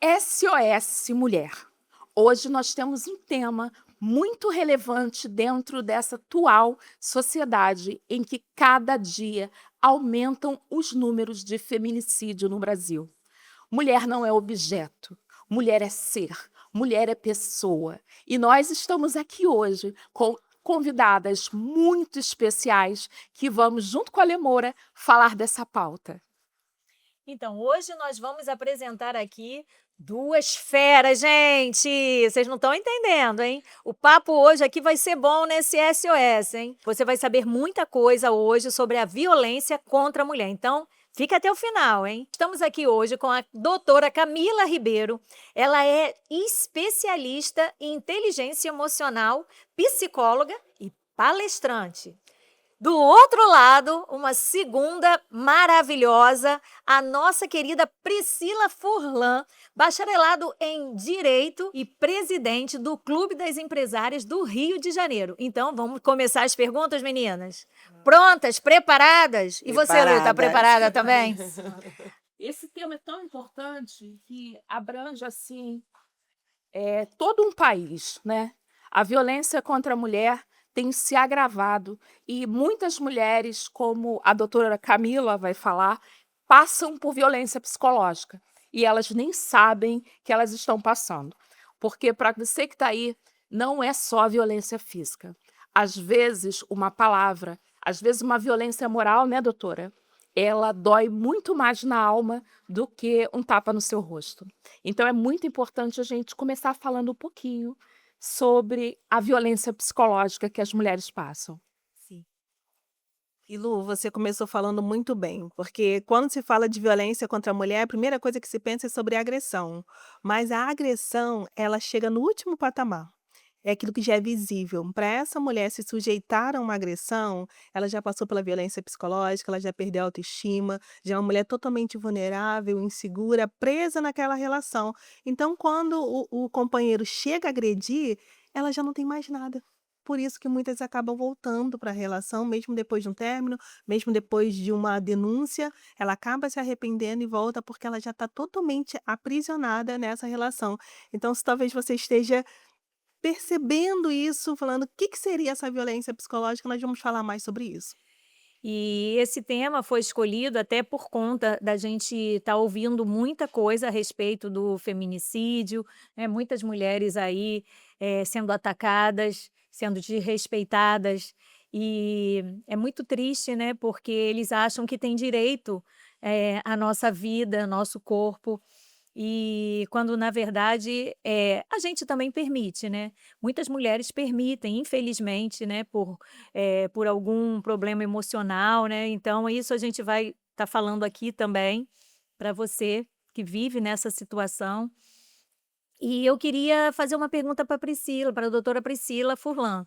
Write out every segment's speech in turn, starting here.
SOS Mulher. Hoje nós temos um tema muito relevante dentro dessa atual sociedade em que cada dia aumentam os números de feminicídio no Brasil. Mulher não é objeto, mulher é ser, mulher é pessoa. E nós estamos aqui hoje com convidadas muito especiais que vamos, junto com a Lemora, falar dessa pauta. Então, hoje nós vamos apresentar aqui duas feras, gente. Vocês não estão entendendo, hein? O papo hoje aqui vai ser bom nesse SOS, hein? Você vai saber muita coisa hoje sobre a violência contra a mulher. Então, fica até o final, hein? Estamos aqui hoje com a doutora Camila Ribeiro. Ela é especialista em inteligência emocional, psicóloga e palestrante. Do outro lado, uma segunda maravilhosa, a nossa querida Priscila Furlan, bacharelado em Direito e presidente do Clube das Empresárias do Rio de Janeiro. Então, vamos começar as perguntas, meninas? Prontas? Preparadas? E você, Lu, está Preparadas. preparada também? Esse tema é tão importante que abrange assim todo um país, né? A violência contra a mulher tem se agravado e muitas mulheres, como a doutora Camila vai falar, passam por violência psicológica e elas nem sabem que elas estão passando. Porque para você que está aí, não é só a violência física. Às vezes, uma palavra, às vezes uma violência moral, né, doutora? Ela dói muito mais na alma do que um tapa no seu rosto. Então é muito importante a gente começar falando um pouquinho sobre a violência psicológica que as mulheres passam. Sim. E Lu, você começou falando muito bem, porque quando se fala de violência contra a mulher, a primeira coisa que se pensa é sobre agressão. Mas a agressão, ela chega no último patamar. É aquilo que já é visível. Para essa mulher se sujeitar a uma agressão, ela já passou pela violência psicológica, ela já perdeu a autoestima, já é uma mulher totalmente vulnerável, insegura, presa naquela relação. Então, quando o companheiro chega a agredir, ela já não tem mais nada. Por isso que muitas acabam voltando para a relação, mesmo depois de um término, mesmo depois de uma denúncia, ela acaba se arrependendo e volta porque ela já está totalmente aprisionada nessa relação. Então, se talvez você esteja percebendo isso, falando: "O que que seria essa violência psicológica?", nós vamos falar mais sobre isso. E esse tema foi escolhido até por conta da gente estar ouvindo muita coisa a respeito do feminicídio, né, muitas mulheres aí, sendo atacadas, sendo desrespeitadas, e é muito triste, né, porque eles acham que têm direito, à nossa vida, nosso corpo, e quando na verdade, a gente também permite, né. Muitas mulheres permitem, infelizmente, né, por algum problema emocional, né, então isso a gente vai estar falando aqui também, para você que vive nessa situação. E eu queria fazer uma pergunta para Priscila, para a doutora Priscila Furlan.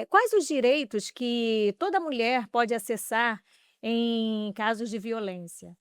Quais os direitos que toda mulher pode acessar em casos de violência?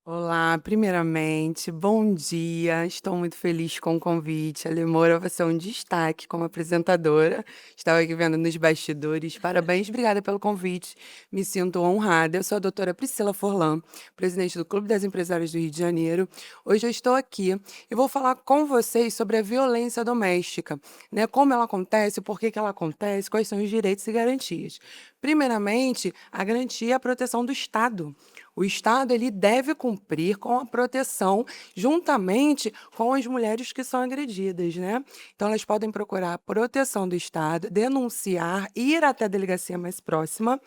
Olá, primeiramente, bom dia. Estou muito feliz com o convite. A Lemora vai ser um destaque como apresentadora. Estava aqui vendo nos bastidores. Parabéns, obrigada pelo convite. Me sinto honrada. Eu sou a doutora Priscila Forlan, presidente do Clube das Empresárias do Rio de Janeiro. Hoje eu estou aqui e vou falar com vocês sobre a violência doméstica, né? Como ela acontece, por que que ela acontece, quais são os direitos e garantias. Primeiramente, a garantia é a proteção do Estado. O Estado ele deve cumprir com a proteção juntamente com as mulheres que são agredidas, né? Então elas podem procurar a proteção do Estado, denunciar, ir até a delegacia mais próxima,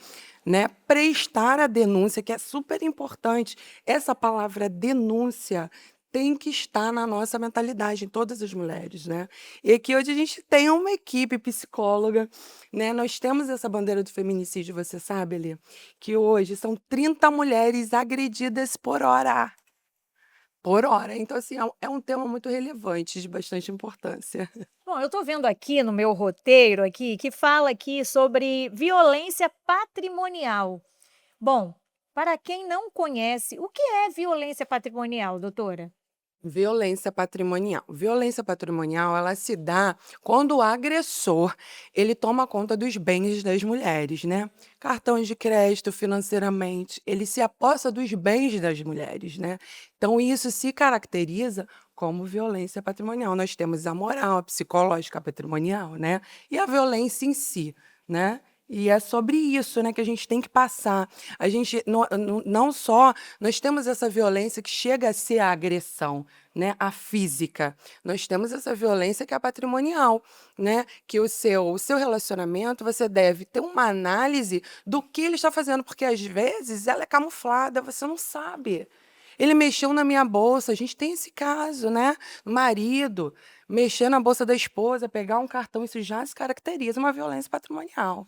né? Prestar a denúncia, que é super importante. Essa palavra denúncia tem que estar na nossa mentalidade, em todas as mulheres, né? E aqui hoje a gente tem uma equipe psicóloga, né? Nós temos essa bandeira do feminicídio, você sabe, Eli? Que hoje são 30 mulheres agredidas por hora. Por hora. Então, assim, é um tema muito relevante, de bastante importância. Bom, eu estou vendo aqui no meu roteiro aqui, que fala aqui sobre violência patrimonial. Bom, para quem não conhece, o que é violência patrimonial, doutora? Violência patrimonial. Violência patrimonial, ela se dá quando o agressor, ele toma conta dos bens das mulheres, né? Cartões de crédito, financeiramente, ele se apossa dos bens das mulheres, né? Então, isso se caracteriza como violência patrimonial. Nós temos a moral, a psicológica, a patrimonial, né? E a violência em si, né? E é sobre isso, né, que a gente tem que passar. A gente não só nós temos essa violência que chega a ser a agressão, né, a física. Nós temos essa violência que é a patrimonial, né, que o seu relacionamento você deve ter uma análise do que ele está fazendo, porque às vezes ela é camuflada, você não sabe. Ele mexeu na minha bolsa, a gente tem esse caso, né? Marido mexer na bolsa da esposa, pegar um cartão, isso já se caracteriza uma violência patrimonial.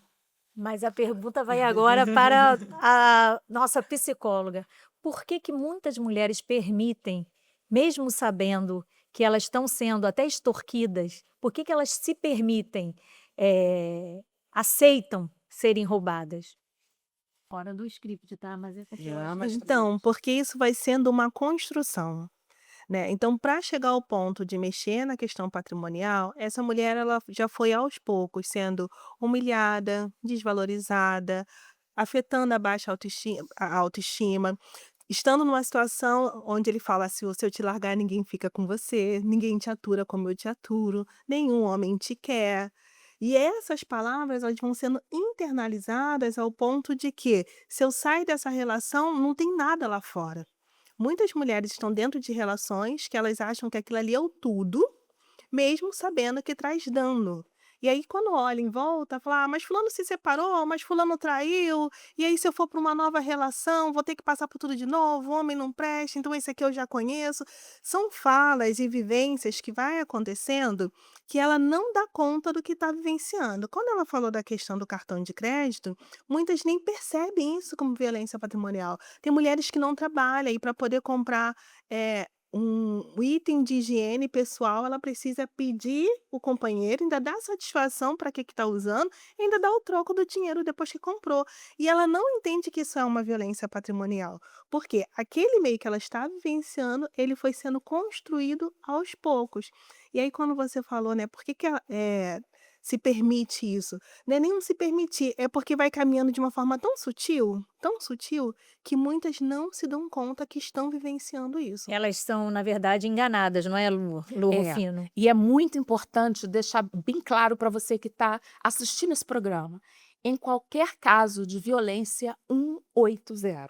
Mas a pergunta vai agora para a nossa psicóloga. Por que que muitas mulheres permitem, mesmo sabendo que elas estão sendo até extorquidas, por que que elas se permitem, aceitam serem roubadas? Fora do script, tá? Mas é porque eu Ah, acho mas que... também Então, porque isso vai sendo uma construção, né. Então, para chegar ao ponto de mexer na questão patrimonial, essa mulher ela já foi aos poucos sendo humilhada, desvalorizada, afetando a baixa autoestima, estando numa situação onde ele fala: "Se eu te largar, ninguém fica com você, ninguém te atura como eu te aturo, nenhum homem te quer". E essas palavras, elas vão sendo internalizadas ao ponto de que, se eu sair dessa relação, não tem nada lá fora. Muitas mulheres estão dentro de relações que elas acham que aquilo ali é o tudo, mesmo sabendo que traz dano. E aí quando olha em volta, fala: "Ah, mas fulano se separou, mas fulano traiu, e aí se eu for para uma nova relação, vou ter que passar por tudo de novo, o homem não presta, então esse aqui eu já conheço". São falas e vivências que vai acontecendo, que ela não dá conta do que está vivenciando. Quando ela falou da questão do cartão de crédito, muitas nem percebem isso como violência patrimonial. Tem mulheres que não trabalham e para poder comprar, um item de higiene pessoal, ela precisa pedir o companheiro, ainda dar satisfação para que está usando, e ainda dá o troco do dinheiro depois que comprou. E ela não entende que isso é uma violência patrimonial, porque aquele meio que ela está vivenciando, ele foi sendo construído aos poucos. E aí quando você falou, né, por que que ela, se permite isso? Não é nem um se permitir, é porque vai caminhando de uma forma tão sutil, que muitas não se dão conta que estão vivenciando isso. Elas são, na verdade, enganadas, não é, Lu É, Rufino? e é muito importante deixar bem claro para você que está assistindo esse programa. Em qualquer caso de violência, 180.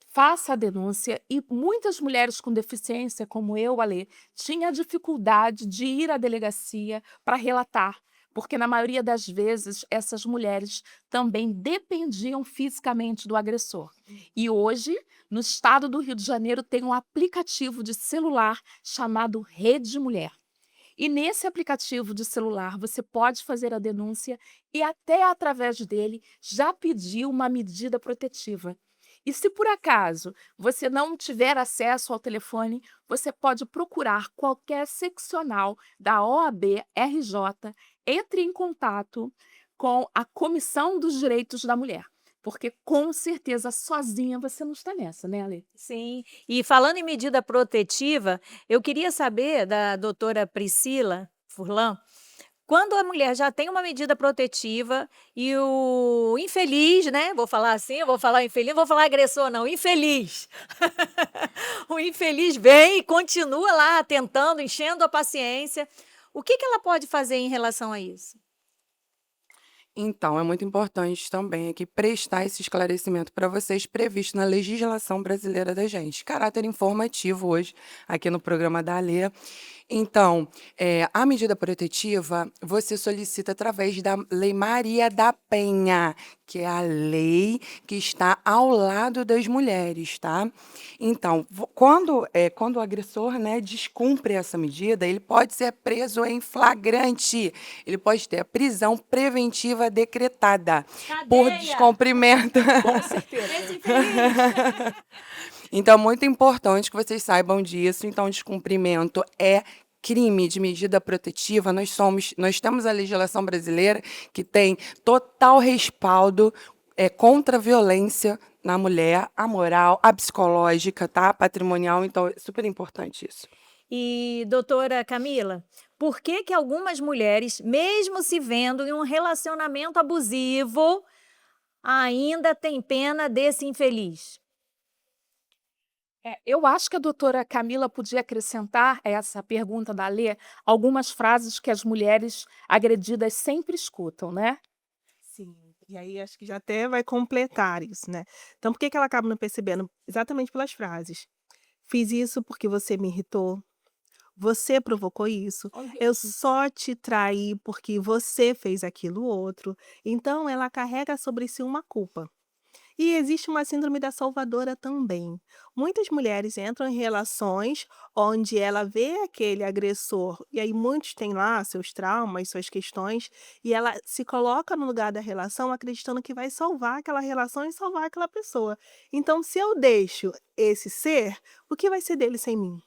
Faça a denúncia e muitas mulheres com deficiência, como eu, Alê, tinha dificuldade de ir à delegacia para relatar, porque na maioria das vezes essas mulheres também dependiam fisicamente do agressor. E hoje, no estado do Rio de Janeiro, tem um aplicativo de celular chamado Rede Mulher. E nesse aplicativo de celular você pode fazer a denúncia e até através dele já pedir uma medida protetiva. E se por acaso você não tiver acesso ao telefone, você pode procurar qualquer seccional da OAB RJ, entre em contato com a Comissão dos Direitos da Mulher, porque com certeza sozinha você não está nessa, né, Ale? Sim. E falando em medida protetiva, eu queria saber da doutora Priscila Furlan, quando a mulher já tem uma medida protetiva e o infeliz, né, vou falar assim, eu vou falar infeliz, não vou falar agressor não, infeliz. O infeliz vem e continua lá tentando, enchendo a paciência. O que que ela pode fazer em relação a isso? Então, é muito importante também aqui prestar esse esclarecimento para vocês previsto na legislação brasileira da gente. Caráter informativo hoje, aqui no programa da Alê. Então, a medida protetiva você solicita através da Lei Maria da Penha, que é a lei que está ao lado das mulheres, tá? Então, quando o agressor, né, descumpre essa medida, ele pode ser preso em flagrante, ele pode ter a prisão preventiva decretada por Cadeia! descumprimento. Com certeza. Esse infeliz! Então, é muito importante que vocês saibam disso. Então, descumprimento é crime de medida protetiva. Nós temos a legislação brasileira que tem total respaldo contra a violência, na mulher, a moral, a psicológica, tá? A patrimonial, então é super importante isso. E, doutora Camila, por que que algumas mulheres, mesmo se vendo em um relacionamento abusivo, ainda têm pena desse infeliz? Eu acho que a doutora Camila podia acrescentar a essa pergunta da Lê algumas frases que as mulheres agredidas sempre escutam, né? Sim, e aí acho que já até vai completar isso, né. Então por que que ela acaba não percebendo? Exatamente pelas frases. "Fiz isso porque você me irritou, você provocou isso, Olha eu isso. só te traí porque você fez aquilo outro". Então ela carrega sobre si uma culpa. E existe uma síndrome da salvadora também. Muitas mulheres entram em relações onde ela vê aquele agressor, e aí muitos têm lá seus traumas, suas questões, e ela se coloca no lugar da relação acreditando que vai salvar aquela relação e salvar aquela pessoa. Então, se eu deixo esse ser, o que vai ser dele sem mim?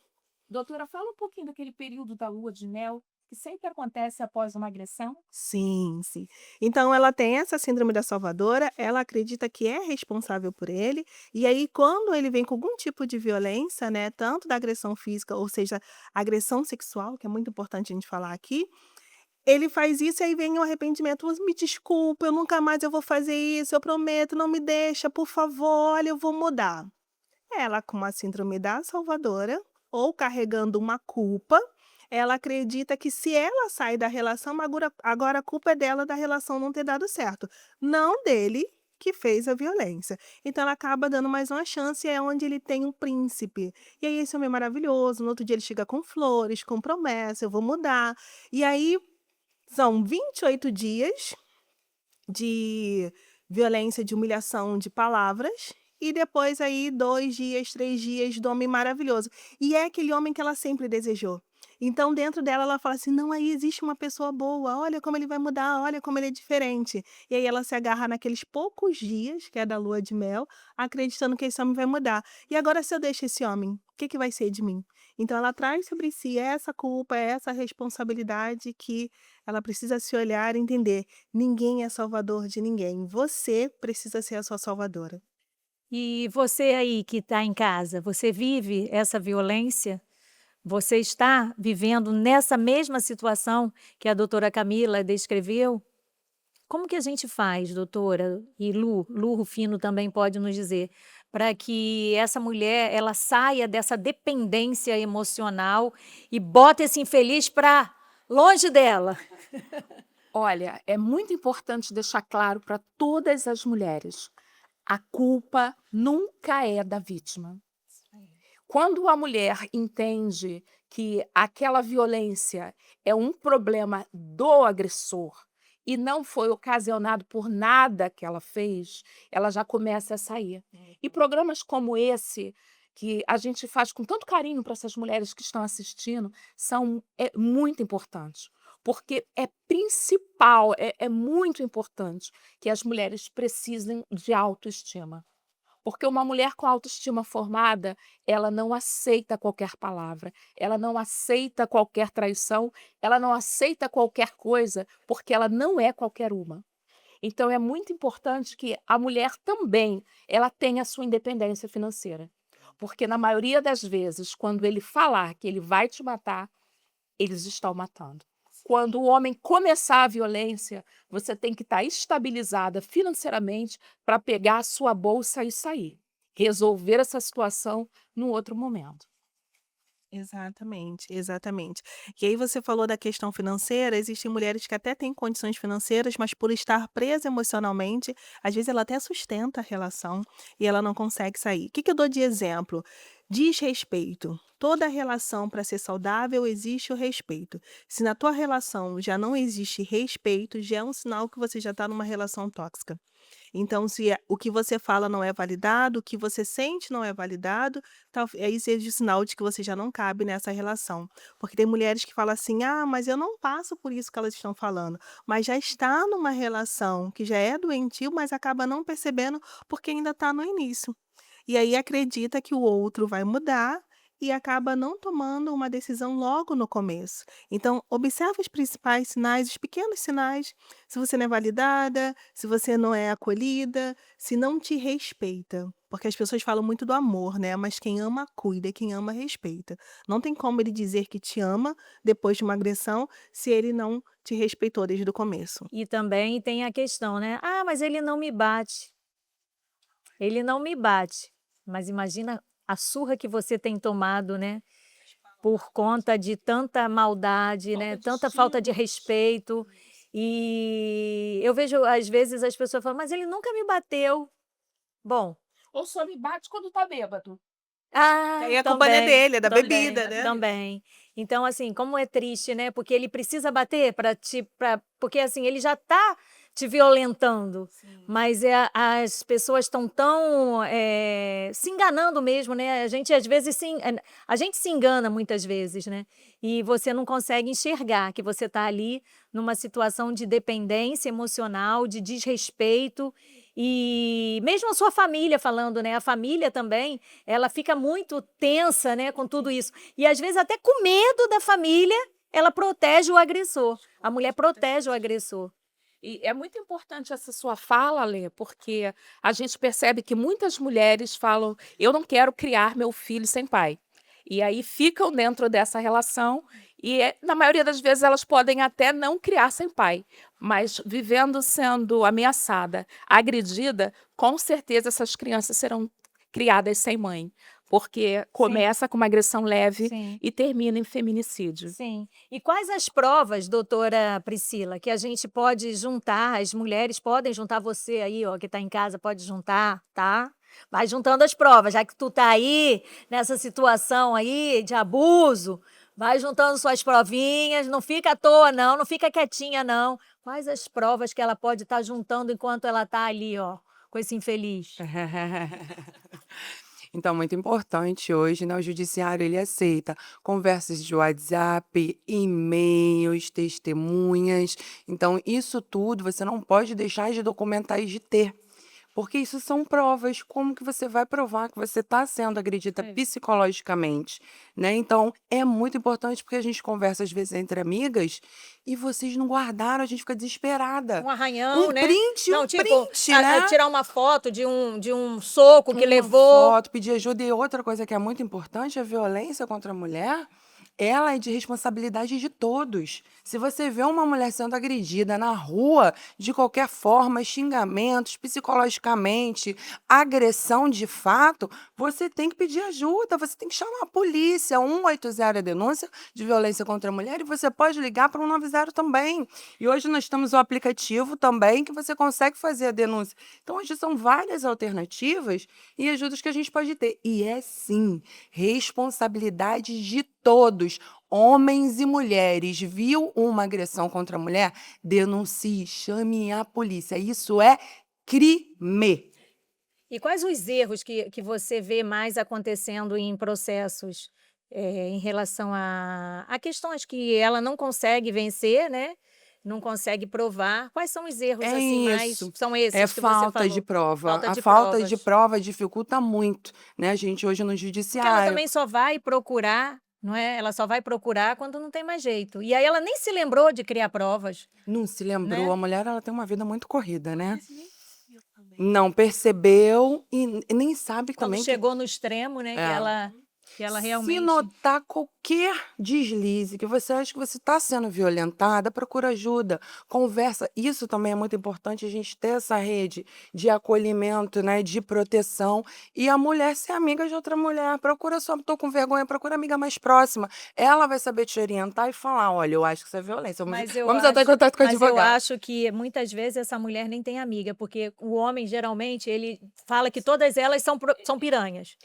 Doutora, fala um pouquinho daquele período da lua de mel que sempre acontece após uma agressão. Sim, sim. Então ela tem essa síndrome da salvadora, ela acredita que é responsável por ele, e aí quando ele vem com algum tipo de violência, né, tanto da agressão física, ou seja, agressão sexual, que é muito importante a gente falar aqui, ele faz isso e aí vem o arrependimento: "Me desculpa, eu nunca mais eu vou fazer isso, eu prometo, não me deixa, por favor, olha, eu vou mudar". Ela, com a síndrome da salvadora, ou carregando uma culpa, ela acredita que se ela sai da relação, agora a culpa é dela da relação não ter dado certo, não dele que fez a violência. Então ela acaba dando mais uma chance, é onde ele tem um príncipe. E aí esse homem é maravilhoso, no outro dia ele chega com flores, com promessa: "Eu vou mudar". E aí são 28 dias de violência, de humilhação, de palavras, e depois aí 2 dias, 3 dias do homem maravilhoso. E é aquele homem que ela sempre desejou. Então dentro dela ela fala assim: "Não, aí existe uma pessoa boa, olha como ele vai mudar, olha como ele é diferente". E aí ela se agarra naqueles poucos dias, que é da lua de mel, acreditando que esse homem vai mudar. E agora se eu deixo esse homem, o que que vai ser de mim? Então ela traz sobre si essa culpa, essa responsabilidade que ela precisa se olhar e entender: ninguém é salvador de ninguém, você precisa ser a sua salvadora. E você aí que está em casa, você vive essa violência? Você está vivendo nessa mesma situação que a doutora Camila descreveu? Como que a gente faz, doutora, e Lu Rufino também pode nos dizer, para que essa mulher ela saia dessa dependência emocional e bota esse infeliz para longe dela? Olha, é muito importante deixar claro para todas as mulheres: a culpa nunca é da vítima. Quando a mulher entende que aquela violência é um problema do agressor e não foi ocasionado por nada que ela fez, ela já começa a sair. E programas como esse, que a gente faz com tanto carinho para essas mulheres que estão assistindo, são muito importantes. Porque é principal, é muito importante que as mulheres precisem de autoestima. Porque uma mulher com autoestima formada, ela não aceita qualquer palavra, ela não aceita qualquer traição, ela não aceita qualquer coisa, porque ela não é qualquer uma. Então é muito importante que a mulher também, ela tenha a sua independência financeira. Porque na maioria das vezes, quando ele falar que ele vai te matar, eles estão matando. Quando o homem começar a violência, você tem que estar estabilizada financeiramente para pegar a sua bolsa e sair. Resolver essa situação no outro momento. Exatamente, exatamente. E aí você falou da questão financeira, existem mulheres que até têm condições financeiras, mas por estar presa emocionalmente, às vezes ela até sustenta a relação e ela não consegue sair. O que que eu dou de exemplo? Desrespeito. Toda relação para ser saudável existe o respeito. Se na tua relação já não existe respeito, já é um sinal que você já está numa relação tóxica. Então, se o que você fala não é validado, o que você sente não é validado, aí seja o sinal de que você já não cabe nessa relação. Porque tem mulheres que falam assim: "Ah, mas eu não passo por isso que elas estão falando", mas já está numa relação que já é doentio, mas acaba não percebendo, porque ainda está no início. E aí acredita que o outro vai mudar, e acaba não tomando uma decisão logo no começo. Então, observe os principais sinais, os pequenos sinais, se você não é validada, se você não é acolhida, se não te respeita. Porque as pessoas falam muito do amor, né? Mas quem ama, cuida, e quem ama, respeita. Não tem como ele dizer que te ama depois de uma agressão se ele não te respeitou desde o começo. E também tem a questão, né? Ah, mas ele não me bate. Ele não me bate. Mas imagina a surra que você tem tomado, né? Por conta de tanta maldade, né? Falta de Tanta falta de estímulo. respeito. E eu vejo, às vezes, as pessoas falam, mas ele nunca me bateu. Bom, Ou só me bate quando tá bêbado. Aí a culpa não é também, dele, é da também, bebida, né? também. Então, assim, como é triste, né? Porque ele precisa bater porque assim, ele já está te violentando, mas as pessoas estão tão se enganando mesmo, né? A gente às vezes a gente se engana muitas vezes, né? E você não consegue enxergar que você está ali numa situação de dependência emocional, de desrespeito. E mesmo a sua família falando, né? A família também, ela fica muito tensa, né, com tudo isso. E às vezes até com medo da família, ela protege o agressor. A mulher protege o agressor. E é muito importante essa sua fala, Lê, porque a gente percebe que muitas mulheres falam: eu não quero criar meu filho sem pai. E aí ficam dentro dessa relação, e na maioria das vezes elas podem até não criar sem pai, mas vivendo sendo ameaçada, agredida, com certeza essas crianças serão criadas sem mãe, porque Sim, começa com uma agressão leve sim, e termina em feminicídio. sim. E quais as provas, doutora Priscila, que a gente pode juntar, as mulheres podem juntar, você aí, ó, que está em casa, pode juntar, tá? Vai juntando as provas, já que tu tá aí nessa situação aí de abuso, vai juntando suas provinhas, não fica à toa não, não fica quietinha não. Quais as provas que ela pode estar juntando enquanto ela tá ali, ó, com esse infeliz? Então, muito importante hoje, né, o judiciário ele aceita conversas de WhatsApp, e-mails, testemunhas. Então, isso tudo você não pode deixar de documentar e de ter. Porque isso são provas. Como que você vai provar que você está sendo agredida É. psicologicamente, né? Então, é muito importante porque a gente conversa às vezes entre amigas e vocês não guardaram, a gente fica desesperada. Um arranhão, né? Não, Um tipo, print, né? tirar uma foto de um soco que Uma levou. foto, pedir ajuda. E outra coisa que é muito importante, a violência contra a mulher, ela é de responsabilidade de todos. Se você vê uma mulher sendo agredida na rua, de qualquer forma, xingamentos, psicologicamente, agressão de fato, você tem que pedir ajuda, você tem que chamar a polícia. 180 é denúncia de violência contra a mulher e você pode ligar para o 190 também. E hoje nós temos o aplicativo também que você consegue fazer a denúncia. Então, hoje são várias alternativas e ajudas que a gente pode ter. E é sim, responsabilidade de todos, homens e mulheres. Viu uma agressão contra a mulher? Denuncie, chame a polícia. Isso é crime. E quais os erros que você vê mais acontecendo em processos, em relação a questões que ela não consegue vencer, né? Não consegue provar. Quais são os erros, É assim, mais isso. são É esses que você falta de falou? prova. Falta A de falta de provas. prova dificulta muito, né, gente, hoje no Porque ela judiciário. também só vai procurar, não é? Ela só vai procurar quando não tem mais jeito. E aí ela nem se lembrou de criar provas, Não se lembrou, né? a mulher ela tem uma vida muito corrida, né? Mas nem viu também. Não percebeu e nem sabe Quando também que chegou no extremo, né, é. que ela Se realmente. notar qualquer deslize, que você acha que você está sendo violentada, procura ajuda, conversa. Isso também é muito importante, a gente ter essa rede de acolhimento, né, de proteção. E a mulher ser amiga de outra mulher. Procura só, estou com vergonha, procura amiga mais próxima. Ela vai saber te orientar e falar: olha, eu acho que isso é violência. Vamos entrar em contato com o Mas eu advogado. acho que muitas vezes essa mulher nem tem amiga, porque o homem geralmente ele fala que todas elas são piranhas.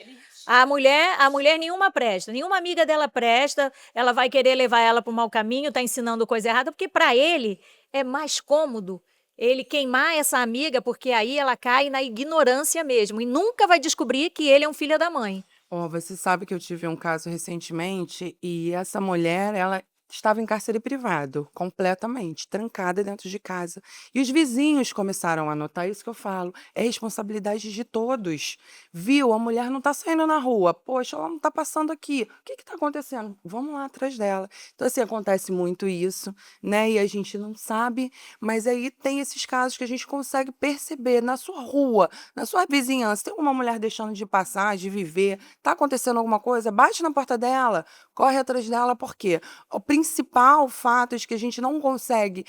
A mulher nenhuma presta, nenhuma amiga dela presta, ela vai querer levar ela para o mau caminho, está ensinando coisa errada, porque para ele é mais cômodo ele queimar essa amiga, porque aí ela cai na ignorância mesmo e nunca vai descobrir que ele é um filho da mãe. Ó, você sabe que eu tive um caso recentemente e essa mulher, ela estava em cárcere privado, completamente, trancada dentro de casa. E os vizinhos começaram a notar isso que eu falo, é responsabilidade de todos. Viu, a mulher não está saindo na rua, poxa, ela não está passando aqui. O que está acontecendo? Vamos lá atrás dela. Então, assim, acontece muito isso, né? E a gente não sabe, mas aí tem esses casos que a gente consegue perceber na sua rua, na sua vizinhança. Tem uma mulher deixando de passar, de viver, está acontecendo alguma coisa, bate na porta dela, corre atrás dela, por quê? O principal fato de que a gente não consegue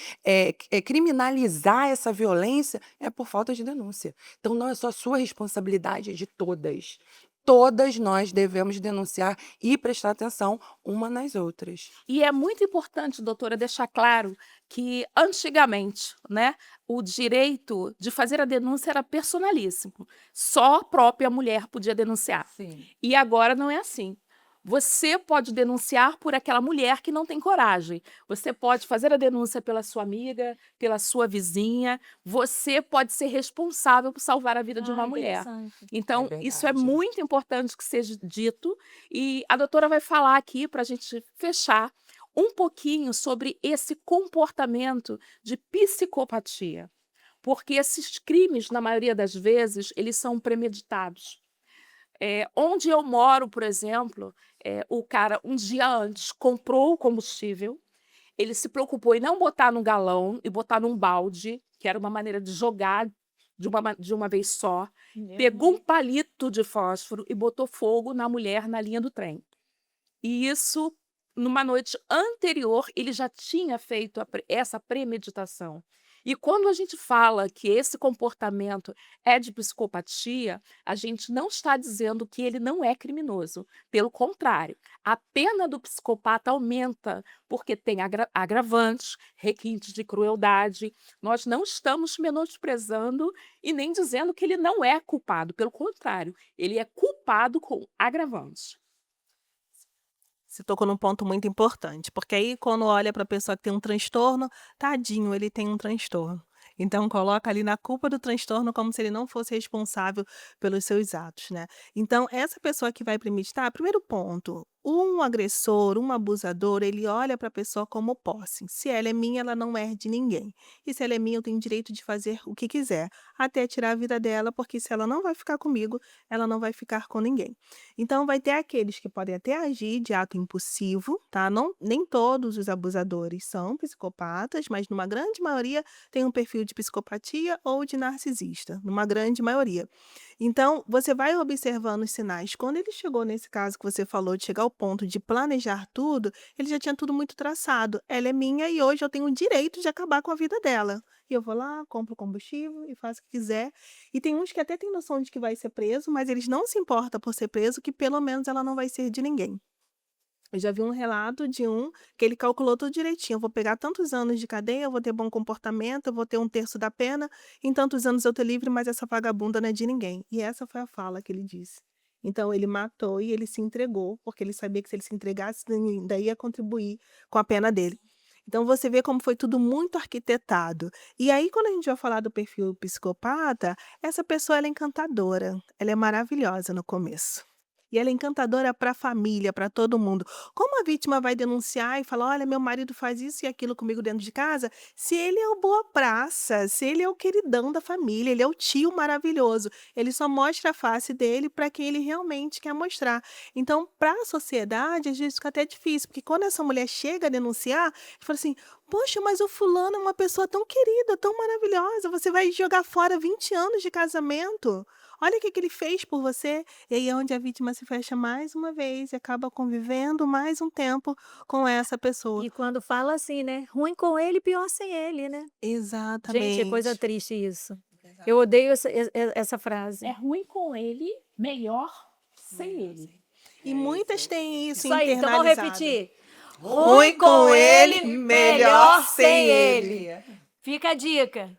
criminalizar essa violência é por falta de denúncia. Então, não é só sua responsabilidade, é de todas. Todas nós devemos denunciar e prestar atenção uma nas outras. E é muito importante, doutora, deixar claro que antigamente, né, o direito de fazer a denúncia era personalíssimo. Só a própria mulher podia denunciar. Sim. E agora não é assim. Você pode denunciar por aquela mulher que não tem coragem. Você pode fazer a denúncia pela sua amiga, pela sua vizinha. Você pode ser responsável por salvar a vida de uma mulher. Interessante. Então, isso é verdade. muito importante que seja dito. E a doutora vai falar aqui, para a gente fechar, um pouquinho sobre esse comportamento de psicopatia. Porque esses crimes, na maioria das vezes, eles são premeditados. Onde eu moro, por exemplo, o cara, um dia antes, comprou o combustível, ele se preocupou em não botar num galão e botar num balde, que era uma maneira de jogar de uma vez só, pegou um palito de fósforo e botou fogo na mulher na linha do trem. E isso, numa noite anterior, ele já tinha feito essa premeditação. E quando a gente fala que esse comportamento é de psicopatia, a gente não está dizendo que ele não é criminoso. Pelo contrário, a pena do psicopata aumenta, porque tem agravantes, requintes de crueldade. Nós não estamos menosprezando e nem dizendo que ele não é culpado. Pelo contrário, ele é culpado com agravantes. Você tocou num ponto muito importante, porque aí quando olha para a pessoa que tem um transtorno, tadinho, ele tem um transtorno. Então coloca ali na culpa do transtorno como se ele não fosse responsável pelos seus atos, né. Então essa pessoa que vai premeditar, primeiro ponto, um agressor, um abusador, ele olha para a pessoa como posse. Se ela é minha, ela não é de ninguém. E se ela é minha, eu tenho direito de fazer o que quiser, até tirar a vida dela, porque se ela não vai ficar comigo, ela não vai ficar com ninguém. Então vai ter aqueles que podem até agir de ato impulsivo, tá, não nem todos os abusadores são psicopatas, mas numa grande maioria tem um perfil de psicopatia ou de narcisista, numa grande maioria. Então, você vai observando os sinais. Quando ele chegou nesse caso que você falou, de chegar ao ponto de planejar tudo, ele já tinha tudo muito traçado. Ela é minha e hoje eu tenho o direito de acabar com a vida dela. E eu vou lá, compro combustível e faço o que quiser. E tem uns que até têm noção de que vai ser preso, mas eles não se importam por ser preso, que pelo menos ela não vai ser de ninguém. Eu já vi um relato de um que ele calculou tudo direitinho. Eu vou pegar tantos anos de cadeia, eu vou ter bom comportamento, eu vou ter um terço da pena, em tantos anos eu tô livre, mas essa vagabunda não é de ninguém. E essa foi a fala que ele disse. Então ele matou e ele se entregou, porque ele sabia que se ele se entregasse, ainda ia contribuir com a pena dele. Então você vê como foi tudo muito arquitetado. E aí, quando a gente vai falar do perfil psicopata, essa pessoa ela é encantadora, ela é maravilhosa no começo. E ela é encantadora para a família, para todo mundo. Como a vítima vai denunciar e falar: olha, meu marido faz isso e aquilo comigo dentro de casa, se ele é o boa praça, se ele é o queridão da família, ele é o tio maravilhoso, ele só mostra a face dele para quem ele realmente quer mostrar. Então, para a sociedade, às vezes fica até difícil, porque quando essa mulher chega a denunciar, ele fala assim: poxa, mas o fulano é uma pessoa tão querida, tão maravilhosa, você vai jogar fora 20 anos de casamento? Olha o que ele fez por você. E aí é onde a vítima se fecha mais uma vez e acaba convivendo mais um tempo com essa pessoa. E quando fala assim, né? Ruim com ele, pior sem ele, né? Gente, é coisa Exatamente. triste isso. Eu odeio essa frase. É ruim com ele, melhor sem ele. E muitas têm isso Isso aí, então vamos internalizado. repetir. Ruim com ele, melhor sem ele. Fica a dica.